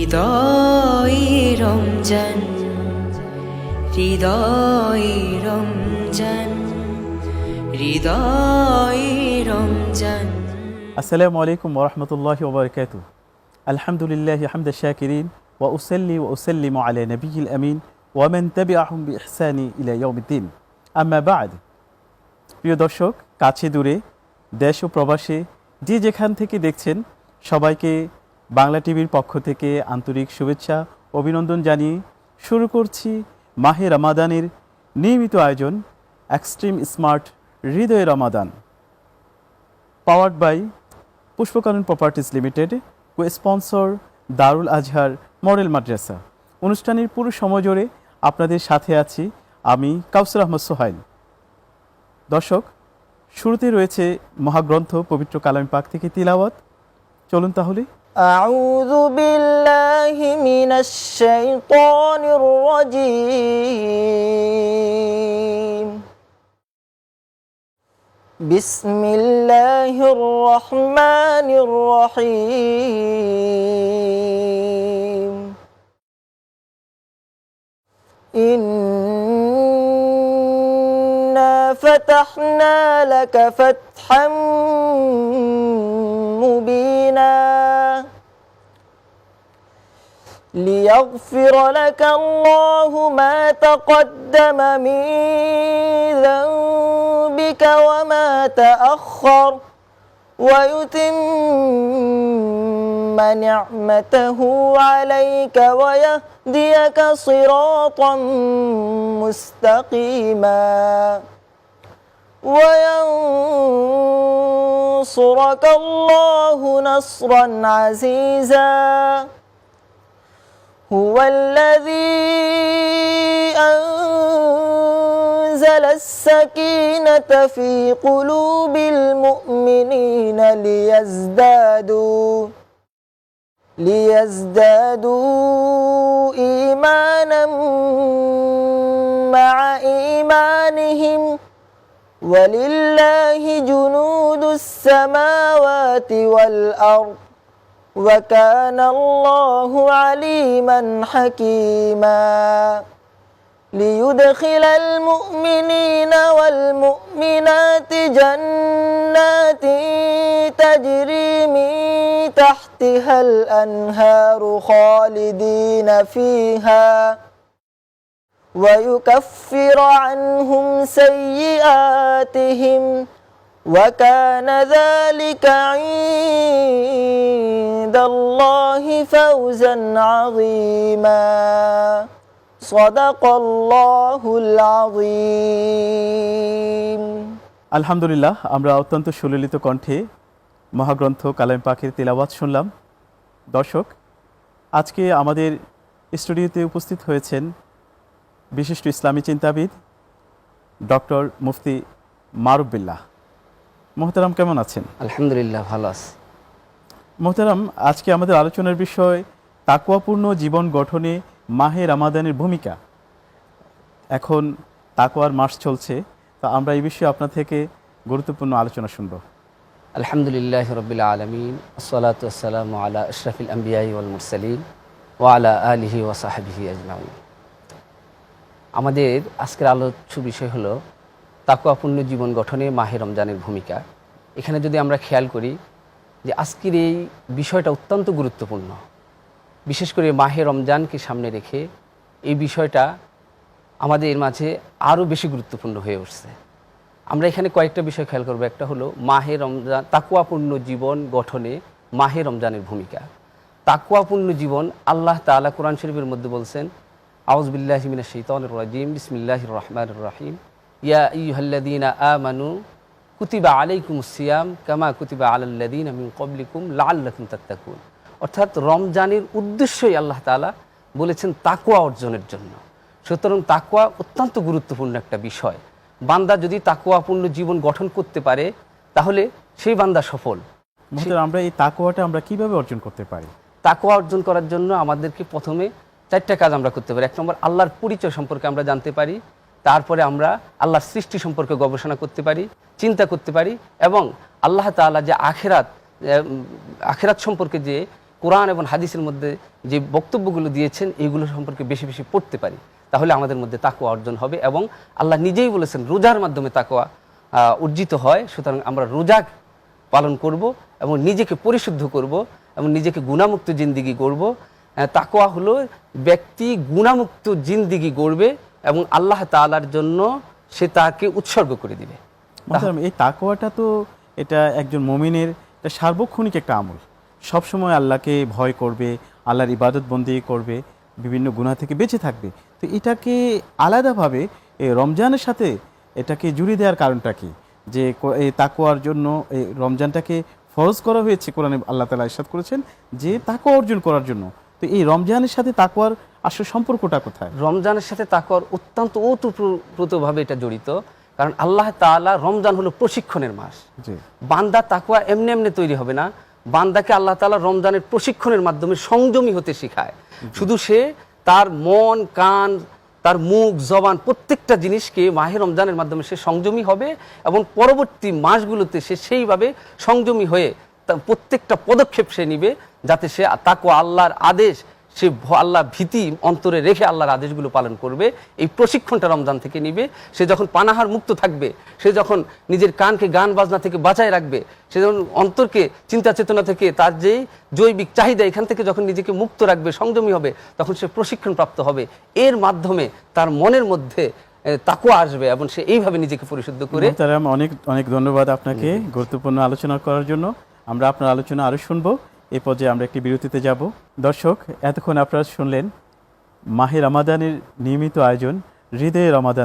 হৃদয়ে রমজান, হৃদয়ে রমজান, হৃদয়ে রমজান। আসসালামু আলাইকুম ওয়া রাহমাতুল্লাহি ওয়া বারাকাতুহু। আলহামদুলিল্লাহি হামদা শাকিরিন ওয়া উসাল্লি ওয়া উসাল্লিমু আলা নবিয়িল আমিন ওয়া মান তাবিআহুম বিইহসানি ইলা ইয়াউমিদ্দিন। আম্মা বা'দ। প্রিয় দর্শক, কাছে দূরে, দেশ ও প্রবাসে যে যেখান থেকে দেখছেন সবাইকে বাংলা টিভির পক্ষ থেকে আন্তরিক শুভেচ্ছা অভিনন্দন জানিয়ে শুরু করছি মাহে রমাদানের নিয়মিত আয়োজন এক্সট্রিম স্মার্ট হৃদয়ে Ramadan, powered by Pushpakanan Properties Limited ও স্পন্সর দারুল আজহার মডেল মাদ্রাসা। অনুষ্ঠানের পুরো সময় জুড়ে আপনাদের সাথে আছি আমি কাউসার আহমদ সোহাইল। দর্শক, শুরুতে রয়েছে মহাগ্রন্থ পবিত্র কালাম পাক থেকে তিলাওয়াত। চলুন তাহলে। আউযু বিল্লাহি মিনাশ শাইতানির রাজীম। বিসমিল্লাহির রহমানির রহিম। ইন্না ফাতাহনা লাকা ফাতহাম মুবিনা ليغفر لك الله ما تقدم من ذنبك وما تأخر ويتم نعمته عليك ويهديك صراطا مستقيما وينصرك الله نصرا عزيزا هو الذي أنزل السكينة في قلوب المؤمنين ليزدادوا إيمانا مع إيمانهم ولله جنود السماوات والأرض وكان الله عليما حكيما ليدخل المؤمنين والمؤمنات جنات تجري من تحتها الأنهار خالدين فيها ويكفر عنهم سيئاتهم وكان ذلك عند الله فوزا عظيما صدق الله العظيم। আলহামদুলিল্লাহ, আমরা অত্যন্ত সুললিত কণ্ঠে মহাগ্রন্থ কালাম পাকের তিলাওয়াত শুনলাম। দর্শক, আজকে আমাদের স্টুডিওতে উপস্থিত হয়েছেন বিশিষ্ট ইসলামী চিন্তাবিদ ডক্টর মুফতি মারুফ বিল্লাহ। মোহতারাম, কেমন আছেন? আলহামদুলিল্লাহ, ভালো আছি। মোহতারাম, আজকে আমাদের আলোচনার বিষয় তাকওয়াপূর্ণ জীবন গঠনে মাহে রমাদানের ভূমিকা। এখন তাকওয়ার মাস চলছে, তো আমরা এই বিষয়ে আপনার থেকে গুরুত্বপূর্ণ আলোচনা শুনব। আলহামদুলিল্লাহ রাব্বিল আলামিন, আসসালাতু ওয়াসসালামু আলা আশরাফিল আমবিয়াই ওয়াল মুরসালিন ওয়া আলা আলিহি ওয়া সাহবিহি আজমাইন। আমাদের আজকের আলোচ্য বিষয় হলো তাকওয়াপূর্ণ জীবন গঠনে মাহে রমজানের ভূমিকা। এখানে যদি আমরা খেয়াল করি যে আজকের এই বিষয়টা অত্যন্ত গুরুত্বপূর্ণ, বিশেষ করে মাহে রমজানকে সামনে রেখে এই বিষয়টা আমাদের মাঝে আরও বেশি গুরুত্বপূর্ণ হয়ে উঠছে। আমরা এখানে কয়েকটা বিষয় খেয়াল করব। একটা হলো মাহে রমজান, তাকওয়াপূর্ণ জীবন গঠনে মাহে রমজানের ভূমিকা। তাকওয়াপূর্ণ জীবন আল্লাহ তাআলা কোরআন শরীফের মধ্যে বলছেন, আউযু বিল্লাহি মিনাশ শাইতানির রাজীম, বিসমিল্লাহির রহমানির রহিম, ইয়া আইয়ুহাল্লাযীনা আমানু কুতিবা আলাইকুমুস সিয়াম কামা কুতিবা আলাল্লাযীনা মিন ক্বাবলিকুম লাআল্লাকুম তাত্তাকুন। অর্থাৎ রমজানের উদ্দেশ্যই আল্লাহ তাআলা বলেছেন তাকওয়া অর্জনের জন্য। সুতরাং তাকওয়া অত্যন্ত গুরুত্বপূর্ণ একটা বিষয়। বান্দা যদি তাকওয়াপূর্ণ জীবন গঠন করতে পারে তাহলে সেই বান্দা সফল। আমরা এই তাকওয়াটা আমরা কিভাবে অর্জন করতে পারি? তাকওয়া অর্জন করার জন্য আমাদেরকে প্রথমে চারটা কাজ আমরা করতে পারি। এক নম্বর, আল্লাহর পরিচয় সম্পর্কে আমরা জানতে পারি। তারপরে আমরা আল্লাহর সৃষ্টি সম্পর্কে গবেষণা করতে পারি, চিন্তা করতে পারি, এবং আল্লাহ তাআলা যে আখিরাত সম্পর্কে যে কোরআন এবং হাদিসের মধ্যে যে বক্তব্যগুলো দিয়েছেন এইগুলো সম্পর্কে বেশি বেশি পড়তে পারি, তাহলে আমাদের মধ্যে তাকওয়া অর্জন হবে। এবং আল্লাহ নিজেই বলেছেন রোজার মাধ্যমে তাকওয়া অর্জিত হয়। সুতরাং আমরা রোজা পালন করব এবং নিজেকে পরিশুদ্ধ করব এবং নিজেকে গুণামুক্ত জিন্দিগি গড়ব। তাকওয়া হলো ব্যক্তি গুণামুক্ত জিন্দিগি গড়বে এবং আল্লাহ তাআলার জন্য সে তাকে উৎসর্গ করে দিবে। মোহতারাম, এই তাকওয়াটা তো এটা একজন মুমিনের এটা সার্বক্ষণিক একটা আমল। সবসময় আল্লাহকে ভয় করবে, আল্লাহর ইবাদত বন্দেগী করবে, বিভিন্ন গুনাহ থেকে বেঁচে থাকবে। তো এটাকে আলাদাভাবে এই রমজানের সাথে এটাকে জুড়ে দেওয়ার কারণটা কি? যে এই তাকওয়ার জন্য এই রমজানটাকে ফরজ করা হয়েছে, কোরআনে আল্লাহ তাআলা ইরশাদ করেছেন যে তাকওয়া অর্জন করার জন্য। তো এই রমজানের সাথে তাকওয়ার আসল সম্পর্কটা কোথায়? রমজানের সাথে তাকওয়ার অত্যন্ত ওতপ্রোতভাবে এটা জড়িত। কারণ আল্লাহ তাআলা, রমজান হলো প্রশিক্ষণের মাস। জি, বান্দা তাকওয়া এমনি এমনি তৈরি হবে না। বান্দাকে আল্লাহ তাআলা রমজানের প্রশিক্ষণের মাধ্যমে সংযমী হতে শেখায়। শুধু সে তার মন, কান, তার মুখ, জবান প্রত্যেকটা জিনিসকে মাহে রমজানের মাধ্যমে সে সংযমী হবে এবং পরবর্তী মাসগুলোতে সে সেইভাবে সংযমী হয়ে প্রত্যেকটা পদক্ষেপ সে নিবে, যাতে সে তাকওয়া, আল্লাহর আদেশ, সে আল্লাহ ভীতি অন্তরে রেখে আল্লাহর আদেশগুলো পালন করবে। এই প্রশিক্ষণটা রমজান থেকে নিবে। সে যখন পানাহার মুক্ত থাকবে, সে যখন নিজের কানকে গান বাজনা থেকে বাঁচায় রাখবে, সে যখন অন্তরকে চিন্তা চেতনা থেকে, তার যেই জৈবিক চাহিদা এখান থেকে যখন নিজেকে মুক্ত রাখবে, সংযমী হবে, তখন সে প্রশিক্ষণ প্রাপ্ত হবে। এর মাধ্যমে তার মনের মধ্যে তাকওয়া আসবে এবং সে এইভাবে নিজেকে পরিশুদ্ধ করে। মোহতারাম, অনেক অনেক ধন্যবাদ আপনাকে গুরুত্বপূর্ণ আলোচনা করার জন্য। আমরা আপনার আলোচনা আরও শুনবো। এই পর্যায়ে আমরা একটি বিরতিতে যাব। দর্শক, এতক্ষণ আপনারা শুনলেন মাহে রমাদানের নিয়মিত আয়োজন হৃদয়ে রমাদান